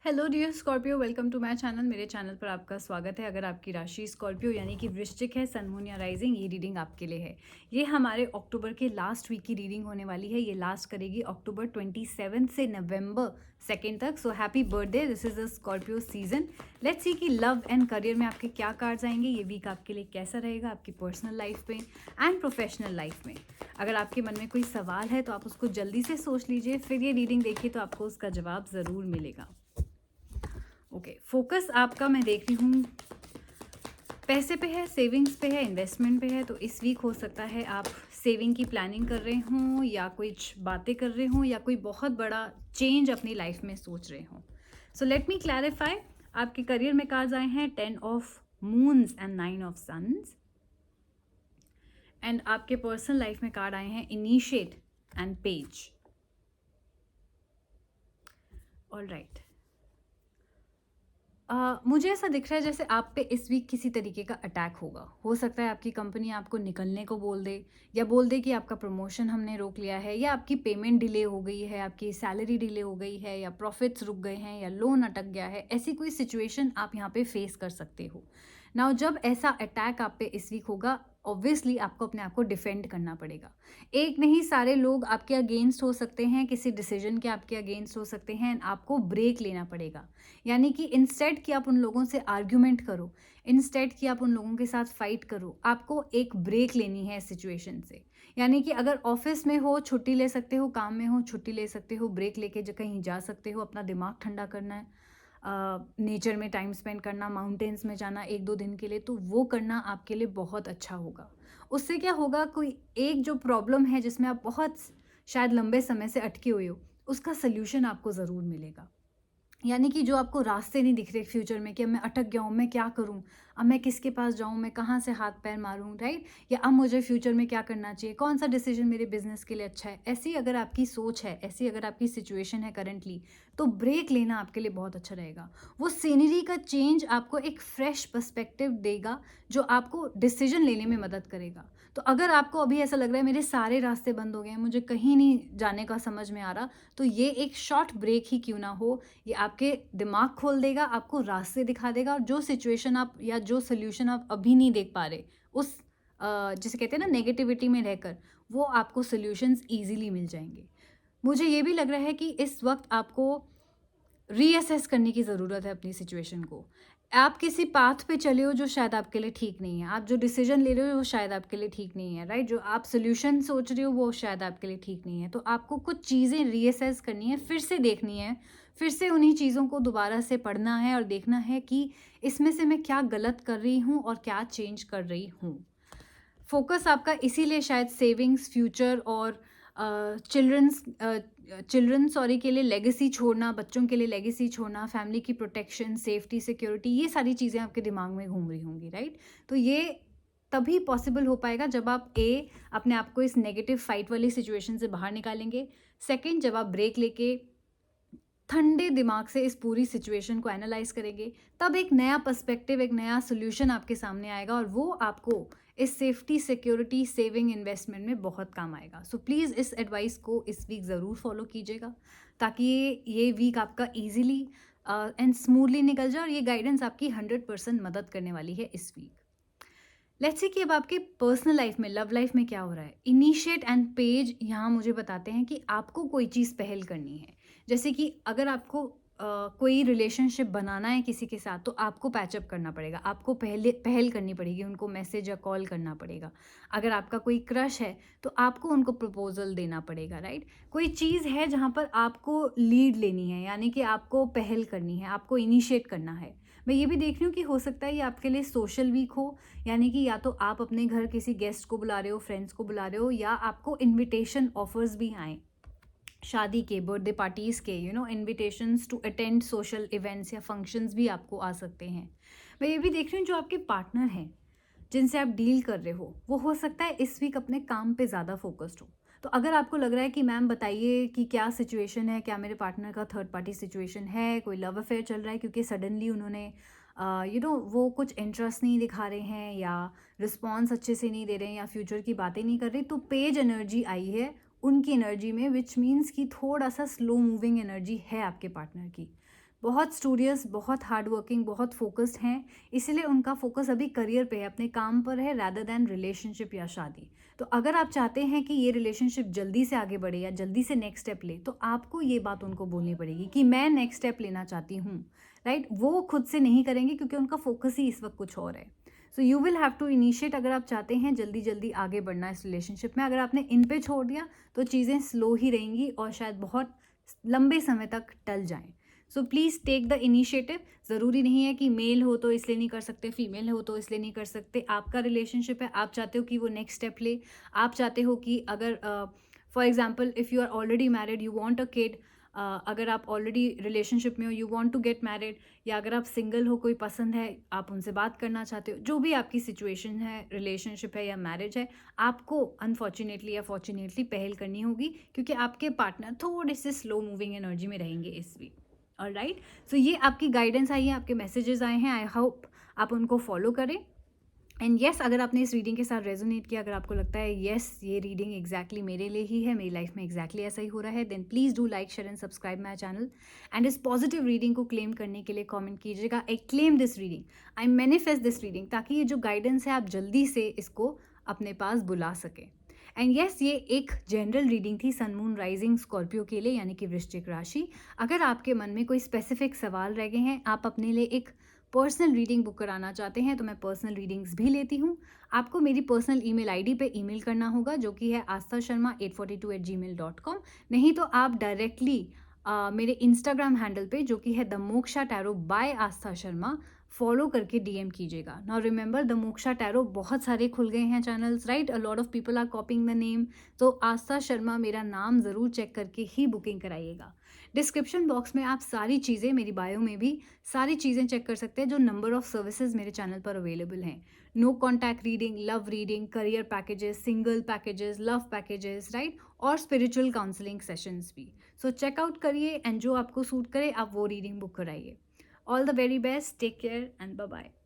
Hello dear Scorpio, welcome to my channel. मेरे channel पर आपका स्वागत है। अगर आपकी राशि स्कॉर्पियो यानी कि वृश्चिक है, सन मून या राइजिंग, ये रीडिंग आपके लिए है। ये हमारे अक्टूबर के लास्ट वीक की रीडिंग होने वाली है। ये लास्ट करेगी अक्टूबर 27 से नवंबर 2 तक। So happy birthday, this is the Scorpio season. Let's see कि लव एंड करियर में आपके क्या कार्ड्स आएंगे। ये वीक आपके लिए कैसा रहेगा आपकी पर्सनल लाइफ में एंड प्रोफेशनल लाइफ में। अगर आपके मन में कोई सवाल है तो आप उसको जल्दी से सोच लीजिए, फिर ये रीडिंग देखिए तो आपको उसका जवाब ज़रूर मिलेगा। ओके, फोकस आपका मैं देख रही हूँ पैसे पे है, सेविंग्स पे है, इन्वेस्टमेंट पे है। तो इस वीक हो सकता है आप सेविंग की प्लानिंग कर रहे हों या कुछ बातें कर रहे हों या कोई बहुत बड़ा चेंज अपनी लाइफ में सोच रहे हों। So let me clarify. आपके करियर में कार्ड्स आए हैं 10 of moons and 9 of suns. And आपके पर्सनल लाइफ में कार्ड आए हैं initiate and page. All right. मुझे ऐसा दिख रहा है जैसे आप पे इस वीक किसी तरीके का अटैक होगा। हो सकता है आपकी कंपनी आपको निकलने को बोल दे या बोल दे कि आपका प्रमोशन हमने रोक लिया है, या आपकी पेमेंट डिले हो गई है, आपकी सैलरी डिले हो गई है, या प्रॉफिट्स रुक गए हैं, या लोन अटक गया है। ऐसी कोई सिचुएशन आप यहाँ पे फेस कर सकते हो। नाउ जब ऐसा अटैक आप पे इस वीक होगा, ऑब्वियसली आपको अपने आप को डिफेंड करना पड़ेगा। एक नहीं, सारे लोग आपके अगेंस्ट हो सकते हैं, किसी डिसीजन के आपके अगेंस्ट हो सकते हैं। आपको ब्रेक लेना पड़ेगा। यानी कि इंस्टेड कि आप उन लोगों से आर्ग्यूमेंट करो, इंस्टेड कि आप उन लोगों के साथ फाइट करो, आपको एक ब्रेक लेनी है इस सिचुएशन से। यानी कि अगर ऑफिस में हो छुट्टी ले सकते हो, काम में हो छुट्टी ले सकते हो, ब्रेक लेके कहीं जा सकते हो, अपना दिमाग ठंडा करना है, नेचर में टाइम स्पेंड करना, माउंटेन्स में जाना 1-2 दिन के लिए, तो वो करना आपके लिए बहुत अच्छा होगा। उससे क्या होगा, कोई एक जो प्रॉब्लम है जिसमें आप बहुत शायद लंबे समय से अटके हुए हो, उसका सल्यूशन आपको ज़रूर मिलेगा। यानी कि जो आपको रास्ते नहीं दिख रहे फ्यूचर में कि अब मैं अटक गया हूँ, मैं क्या करूँ, अब मैं किसके पास जाऊँ, मैं कहाँ से हाथ पैर मारूँ, राइट? या अब मुझे फ्यूचर में क्या करना चाहिए, कौन सा डिसीजन मेरे बिजनेस के लिए अच्छा है। ऐसी अगर आपकी सोच है, ऐसी अगर आपकी सिचुएशन है करंटली, तो ब्रेक लेना आपके लिए बहुत अच्छा रहेगा। वो सीनरी का चेंज आपको एक फ्रेश पर्सपेक्टिव देगा जो आपको डिसीजन लेने में मदद करेगा। तो अगर आपको अभी ऐसा लग रहा है मेरे सारे रास्ते बंद हो गए हैं, मुझे कहीं नहीं जाने का समझ में आ रहा, तो ये एक शॉर्ट ब्रेक ही क्यों ना हो, ये आपके दिमाग खोल देगा, आपको रास्ते दिखा देगा। और जो सिचुएशन आप या जो सोल्यूशन आप अभी नहीं देख पा रहे, उस जिसे कहते हैं ना नेगेटिविटी में रहकर, वो आपको सोल्यूशंस इजीली मिल जाएंगे। मुझे ये भी लग रहा है कि इस वक्त आपको रीअसेस करने की ज़रूरत है अपनी सिचुएशन को। आप किसी पाथ पे चले हो जो शायद आपके लिए ठीक नहीं है, आप जो डिसीजन ले रहे हो वो शायद आपके लिए ठीक नहीं है, राइट? जो आप सोल्यूशन सोच रहे हो वो शायद आपके लिए ठीक नहीं है। तो आपको कुछ चीज़ें रीअसेस करनी है, फिर से देखनी है, फिर से उन्हीं चीज़ों को दोबारा से पढ़ना है और देखना है कि इसमें से मैं क्या गलत कर रही हूँ और क्या चेंज कर रही हूँ। फोकस आपका इसीलिए शायद सेविंग्स, फ्यूचर और चिल्ड्रन सॉरी के लिए लेगेसी छोड़ना, बच्चों के लिए लेगेसी छोड़ना, फैमिली की प्रोटेक्शन, सेफ्टी, सिक्योरिटी, ये सारी चीज़ें आपके दिमाग में घूम रही होंगी, राइट? तो ये तभी पॉसिबल हो पाएगा जब आप अपने आप को इस नेगेटिव फाइट वाली सिचुएशन से बाहर निकालेंगे। सेकंड, जब आप ब्रेक लेके ठंडे दिमाग से इस पूरी सिचुएशन को एनालाइज करेंगे, तब एक नया पर्सपेक्टिव, एक नया सोल्यूशन आपके सामने आएगा और वो आपको इस सेफ्टी, सिक्योरिटी, सेविंग, इन्वेस्टमेंट में बहुत काम आएगा। सो प्लीज़ इस एडवाइस को इस वीक ज़रूर फॉलो कीजिएगा, ताकि ये वीक आपका ईजिली एंड स्मूथली निकल जाए और ये गाइडेंस आपकी 100% मदद करने वाली है इस वीक। लेट्स सी कि अब आपके पर्सनल लाइफ में, लव लाइफ में क्या हो रहा है। इनिशिएट एंड पेज यहाँ मुझे बताते हैं कि आपको कोई चीज़ पहल करनी है। जैसे कि अगर आपको कोई रिलेशनशिप बनाना है किसी के साथ, तो आपको पैचअप करना पड़ेगा, आपको पहल करनी पड़ेगी, उनको मैसेज या कॉल करना पड़ेगा। अगर आपका कोई क्रश है तो आपको उनको प्रपोजल देना पड़ेगा, राइट? कोई चीज़ है जहाँ पर आपको लीड लेनी है, यानी कि आपको पहल करनी है, आपको इनिशिएट करना है। मैं ये भी देख रही हूँ कि हो सकता है ये आपके लिए सोशल वीक हो, यानी कि या तो आप अपने घर किसी गेस्ट को बुला रहे हो, फ्रेंड्स को बुला रहे हो, या आपको इनविटेशन ऑफर्स भी आए शादी के, बर्थडे पार्टीज़ के, invitations to attend social events या फंक्शंस भी आपको आ सकते हैं। मैं ये भी देख रही हूँ जो आपके पार्टनर हैं, जिनसे आप डील कर रहे हो, वो हो सकता है इस वीक अपने काम पे ज़्यादा फोकस्ड हो। तो अगर आपको लग रहा है कि मैम बताइए कि क्या सिचुएशन है, क्या मेरे पार्टनर का थर्ड पार्टी सिचुएशन है, कोई लव अफेयर चल रहा है, क्योंकि सडनली उन्होंने वो कुछ इंटरेस्ट नहीं दिखा रहे हैं या रिस्पॉन्स अच्छे से नहीं दे रहे हैं या फ्यूचर की बातें नहीं कर रहे, तो पेज एनर्जी आई है उनकी एनर्जी में, विच मीन्स कि थोड़ा सा स्लो मूविंग एनर्जी है आपके पार्टनर की। बहुत स्टूडियस, बहुत हार्ड वर्किंग, बहुत फोकस्ड हैं, इसलिए उनका फोकस अभी करियर पे है, अपने काम पर है, रादर दैन रिलेशनशिप या शादी। तो अगर आप चाहते हैं कि ये रिलेशनशिप जल्दी से आगे बढ़े या जल्दी से नेक्स्ट स्टेप ले, तो आपको ये बात उनको बोलनी पड़ेगी कि मैं नेक्स्ट स्टेप लेना चाहती हूँ, राइट? वो खुद से नहीं करेंगे क्योंकि उनका फोकस ही इस वक्त कुछ और है। So you will have to initiate अगर आप चाहते हैं जल्दी जल्दी आगे बढ़ना इस रिलेशनशिप में। अगर आपने इन पे छोड़ दिया तो चीज़ें स्लो ही रहेंगी और शायद बहुत लंबे समय तक टल जाएं। So please take the initiative. ज़रूरी नहीं है कि मेल हो तो इसलिए नहीं कर सकते, फीमेल हो तो इसलिए नहीं कर सकते। आपका रिलेशनशिप है, आप चाहते हो कि वो नेक्स्ट स्टेप ले। आप चाहते हो कि अगर for example if you are already married, you want a kid, अगर आप ऑलरेडी रिलेशनशिप में हो, you want to get married, या अगर आप सिंगल हो, कोई पसंद है, आप उनसे बात करना चाहते हो, जो भी आपकी सिचुएशन है, रिलेशनशिप है या मैरिज है, आपको अनफॉर्चुनेटली या फॉर्चुनेटली पहल करनी होगी क्योंकि आपके पार्टनर थोड़े से स्लो मूविंग एनर्जी में रहेंगे इस वीक। ऑलराइट, सो ये आपकी गाइडेंस आई है, आपके मैसेजेस आए हैं, आई होप आप उनको फॉलो करें। एंड येस, अगर आपने इस रीडिंग के साथ रेजोनेट किया, अगर आपको लगता है येस ये रीडिंग एग्जैक्टली मेरे लिए ही है, मेरी लाइफ में एग्जैक्टली ऐसा ही हो रहा है, then please do like, share and subscribe my channel. And इस पॉजिटिव रीडिंग को क्लेम करने के लिए कमेंट कीजिएगा, I claim this reading, I manifest this reading, ताकि ये जो गाइडेंस है आप जल्दी से इसको अपने पास बुला सकें। एंड येस, ये एक जनरल रीडिंग थी सन मून राइजिंग स्कॉर्पियो के लिए, यानी कि वृश्चिक राशि। अगर आपके मन में कोई स्पेसिफिक सवाल रह गए हैं, आप अपने लिए एक पर्सनल रीडिंग बुक कराना चाहते हैं, तो मैं पर्सनल रीडिंग्स भी लेती हूँ। आपको मेरी पर्सनल ईमेल आईडी पे ईमेल करना होगा, जो कि है astha.sharma842@gmail.com। नहीं तो आप डायरेक्टली मेरे इंस्टाग्राम हैंडल पे, जो कि है the Moksha tarot by Aastha Sharma, follow करके डीएम कीजिएगा। Now remember, the Moksha tarot बहुत सारे खुल गए हैं channels, right? A lot of people are copying the name. तो आस्था शर्मा मेरा नाम ज़रूर चेक करके ही बुकिंग कराइएगा। डिस्क्रिप्शन बॉक्स में आप सारी चीज़ें, मेरी बायो में भी सारी चीज़ें चेक कर सकते हैं, जो नंबर ऑफ सर्विसेज मेरे चैनल पर अवेलेबल हैं। No contact reading, love reading, career packages, single packages, love packages, right? और स्पिरिचुअल काउंसलिंग सेशंस भी। सो चेकआउट करिए एंड जो आपको सूट करे आप वो रीडिंग बुक कराइए। All the very best, take care and bye bye.